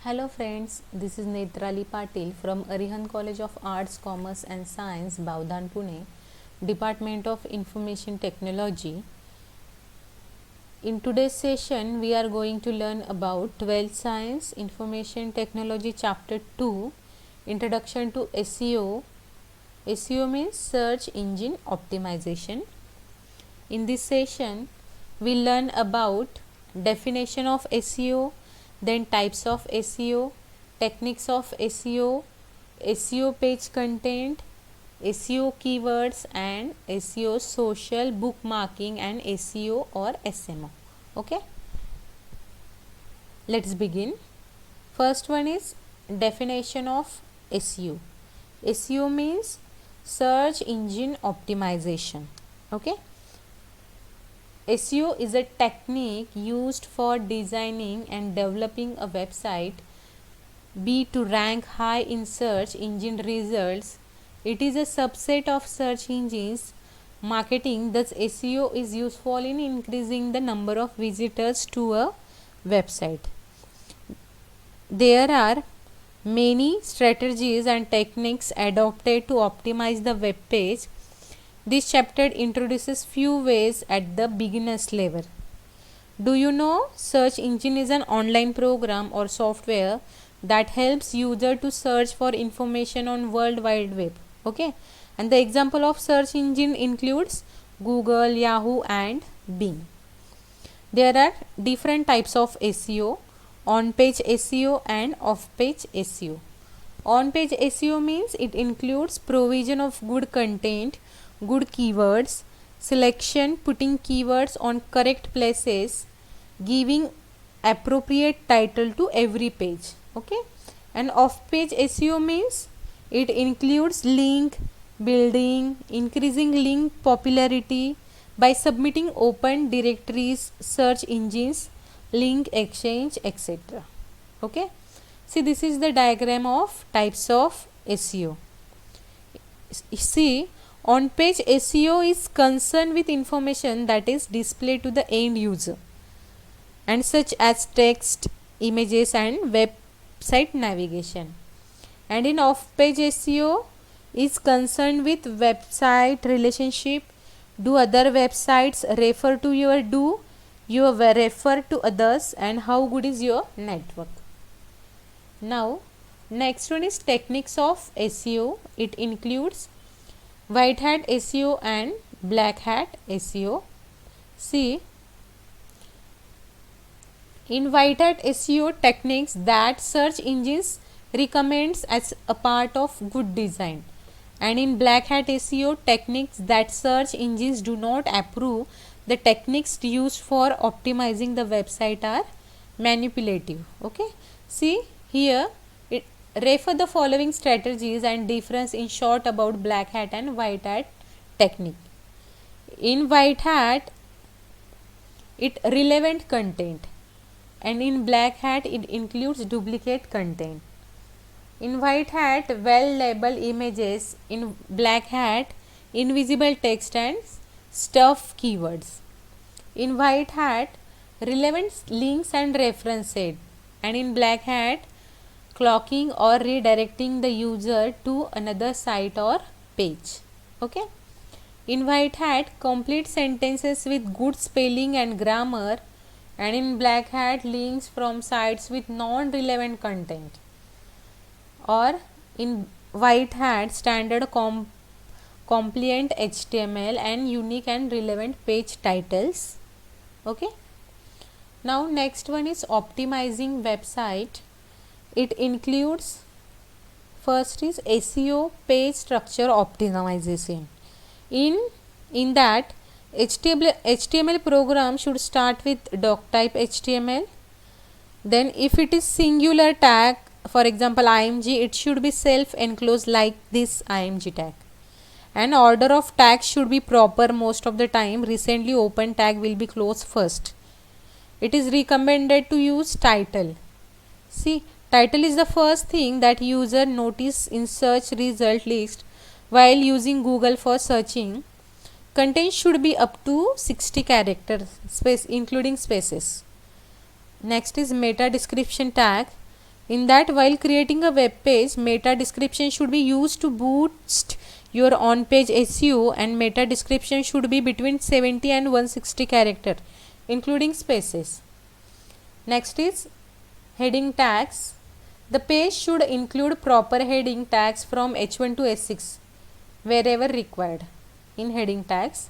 Hello friends, this is Netrali Patil from Arihan College of Arts, Commerce and Science, Bavdan, Pune, Department of Information Technology. In today's session, we are going to learn about 12th Science Information Technology Chapter 2, Introduction to SEO. SEO means Search Engine Optimization. In this session, we learn about definition of SEO, then types of SEO, techniques of SEO, SEO page content, SEO keywords and SEO social bookmarking and SEO or SMO. Okay, let's begin. First one is definition of SEO. SEO means search engine optimization. Okay, SEO is a technique used for designing and developing a website, be to rank high in search engine results. It is a subset of search engines marketing. Thus, SEO is useful in increasing the number of visitors to a website. There are many strategies and techniques adopted to optimize the web page. This chapter introduces few ways at the beginner's level. Do you know search engine is an online program or software that helps user to search for information on World Wide Web. Okay, and the example of search engine includes Google, Yahoo and Bing. There are different types of SEO: on-page SEO and off-page SEO. On-page SEO means it includes provision of good content, good keywords, selection, putting keywords on correct places, giving appropriate title to every page. Okay, and off-page SEO means it includes link building, increasing link popularity by submitting open directories, search engines, link exchange, etc. Okay, see, this is the diagram of types of SEO. See, on-page SEO is concerned with information that is displayed to the end user, and such as text, images and website navigation. And in off-page SEO is concerned with website relationship. Do other websites refer to your you refer to others, and how good is your network. Now, next one is techniques of SEO. It includes white hat SEO and black hat SEO. See, in white hat SEO, techniques that search engines recommends as a part of good design, and in black hat SEO, techniques that search engines do not approve. The techniques used for optimizing the website are manipulative. Okay, see here, it refer the following strategies and difference in short about black hat and white hat technique. In white hat, it relevant content, and in black hat it includes duplicate content. In white hat, well labeled images. In black hat, invisible text and stuff keywords. In white hat, relevant links and references, and in black hat, clocking or redirecting the user to another site or page. Okay, in white hat, complete sentences with good spelling and grammar, and in black hat, links from sites with non-relevant content. Or in white hat, standard compliant HTML and unique and relevant page titles. Okay, now next one is optimizing website. It includes, first is SEO page structure optimization. In that, HTML program should start with doc type HTML. Then if it is singular tag, for example IMG, it should be self enclosed like this IMG tag, and order of tags should be proper most of the time. Recently opened tag will be closed first. It is recommended to use title. See, title is the first thing that user notice in search result list while using Google for searching. Content should be up to 60 characters, space including spaces. Next is meta description tag. In that, while creating a web page, meta description should be used to boost your on page SEO, and meta description should be between 70 and 160 character including spaces. Next is heading tags. The page should include proper heading tags from H1 to H6 wherever required in heading tags.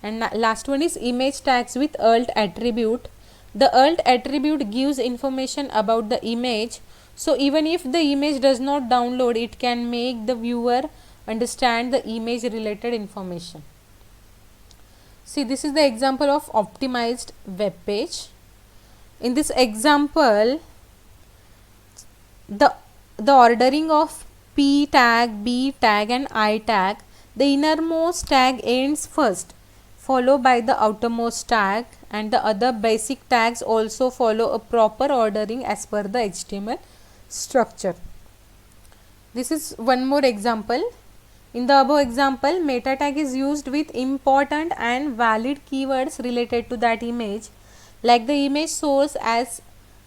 And last one is image tags with alt attribute. The alt attribute gives information about the image, so even if the image does not download, it can make the viewer understand the image related information. See, this is the example of optimized web page. In this example, the ordering of P tag, B tag and I tag, the innermost tag ends first, followed by the outermost tag, and the other basic tags also follow a proper ordering as per the HTML structure. This is one more example. In the above example, meta tag is used with important and valid keywords related to that image, like the image source as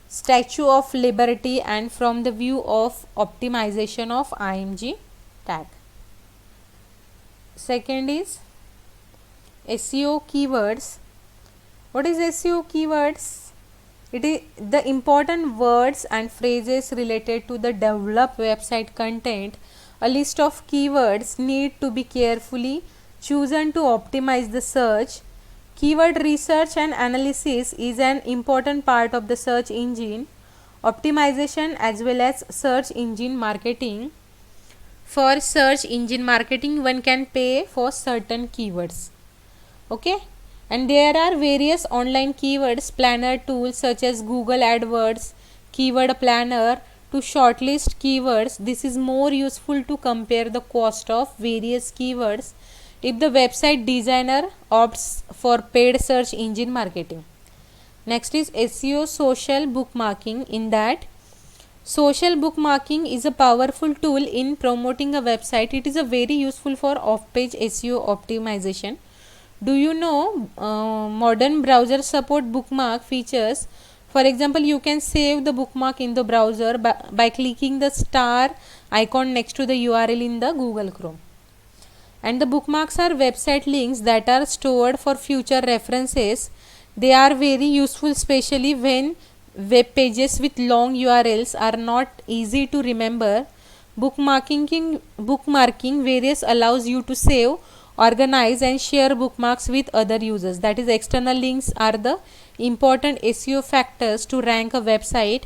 Statue of Liberty and from the view of optimization of IMG tag. Second is SEO keywords. What is SEO keywords? It is the important words and phrases related to the developed website content. A list of keywords need to be carefully chosen to optimize the search. Keyword research and analysis is an important part of the search engine optimization as well as search engine marketing. For search engine marketing, one can pay for certain keywords. Okay, and there are various online keywords planner tools such as Google AdWords, Keyword Planner to shortlist keywords. This is more useful to compare the cost of various keywords if the website designer opts for paid search engine marketing. Next is SEO social bookmarking. In that, social bookmarking is a powerful tool in promoting a website. It is a very useful for off-page SEO optimization. Do you know modern browsers support bookmark features? For example, you can save the bookmark in the browser by clicking the star icon next to the URL in the Google Chrome. And the bookmarks are website links that are stored for future references. They are very useful especially when web pages with long URLs are not easy to remember. Bookmarking various allows you to save, organize and share bookmarks with other users. That is, external links are the important SEO factors to rank a website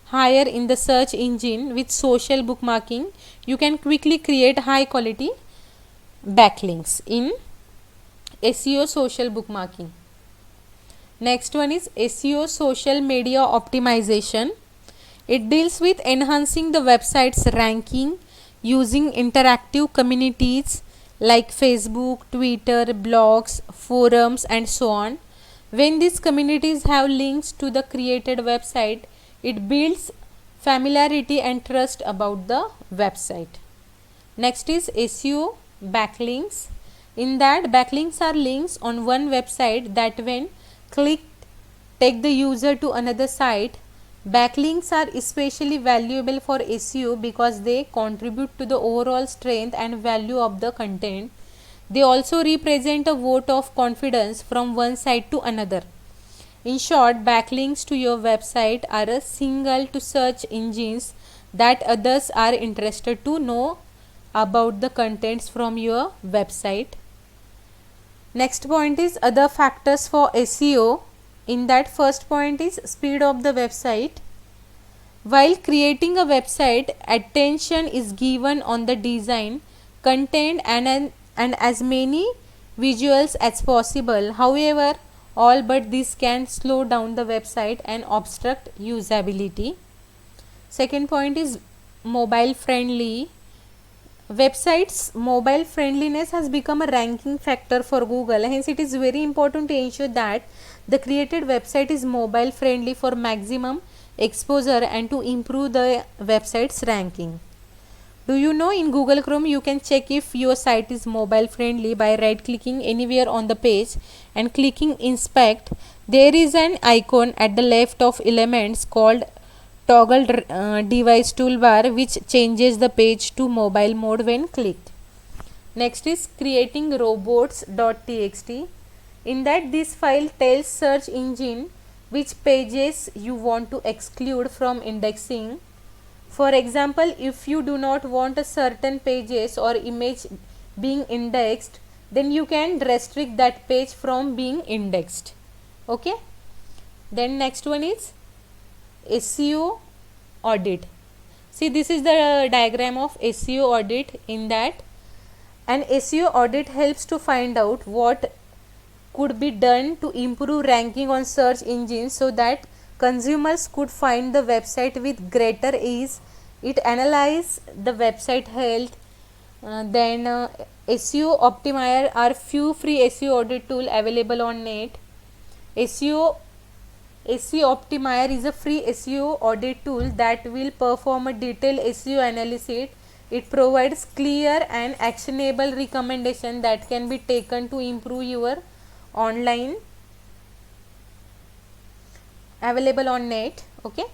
higher in the search engine. With social bookmarking, you can quickly create high quality backlinks in SEO social bookmarking. Next one is SEO social media optimization. It deals with enhancing the website's ranking using interactive communities like Facebook, Twitter, blogs, forums and so on. When these communities have links to the created website, it builds familiarity and trust about the website. Next is SEO backlinks. In that, backlinks are links on one website that when clicked take the user to another site. Backlinks are especially valuable for SEO because they contribute to the overall strength and value of the content. They also represent a vote of confidence from one site to another. In short, backlinks to your website are a signal to search engines that others are interested to know about the contents from your website. Next point is other factors for SEO. In that, first point is speed of the website. While creating a website, attention is given on the design, content and as many visuals as possible. However, all but this can slow down the website and obstruct usability. Second point is mobile friendly. Websites mobile friendliness has become a ranking factor for Google. Hence, it is very important to ensure that the created website is mobile friendly for maximum exposure and to improve the website's ranking. Do you know in Google Chrome you can check if your site is mobile friendly by right clicking anywhere on the page and clicking inspect. There is an icon at the left of elements called toggle device toolbar which changes the page to mobile mode when clicked. Next is creating robots.txt. In that, this file tells search engine which pages you want to exclude from indexing. For example, if you do not want a certain pages or image being indexed, then you can restrict that page from being indexed. Okay. Then next one is SEO audit. See, this is the diagram of SEO audit. In that, an SEO audit helps to find out what could be done to improve ranking on search engines so that consumers could find the website with greater ease. It analyzes the website health. Then SEO Optimizer are few free SEO audit tool available on net. SEO Optimizer is a free SEO audit tool that will perform a detailed SEO analysis. It provides clear and actionable recommendation that can be taken to improve your online, available on net. Okay.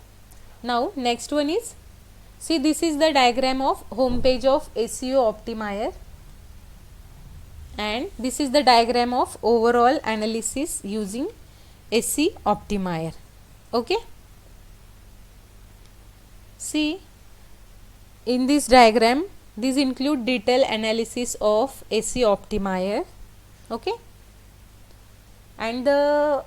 Now next one is, see, this is the diagram of home page of SEO Optimizer, and this is the diagram of overall analysis using SEO Optimizer. Okay. See, in this diagram, these include detailed analysis of SEO Optimizer. Okay. And the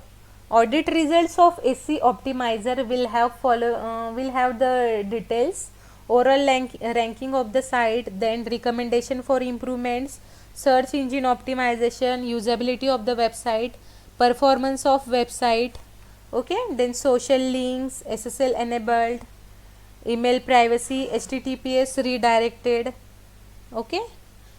audit results of SEO Optimizer will have the details, overall ranking of the site, then recommendation for improvements, search engine optimization, usability of the website, performance of website. Okay. Then social links, SSL enabled, email privacy, HTTPS redirected. Okay.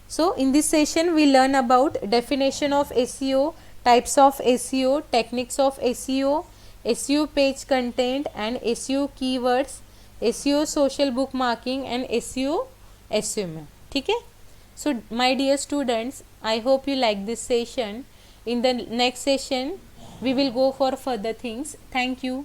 So in this session we learn about definition of SEO, types of SEO, techniques of SEO, SEO page content and SEO keywords, SEO social bookmarking and SEO SEM. ठीक है. So my dear students, I hope you like this session. In the next session we will go for further things. Thank you.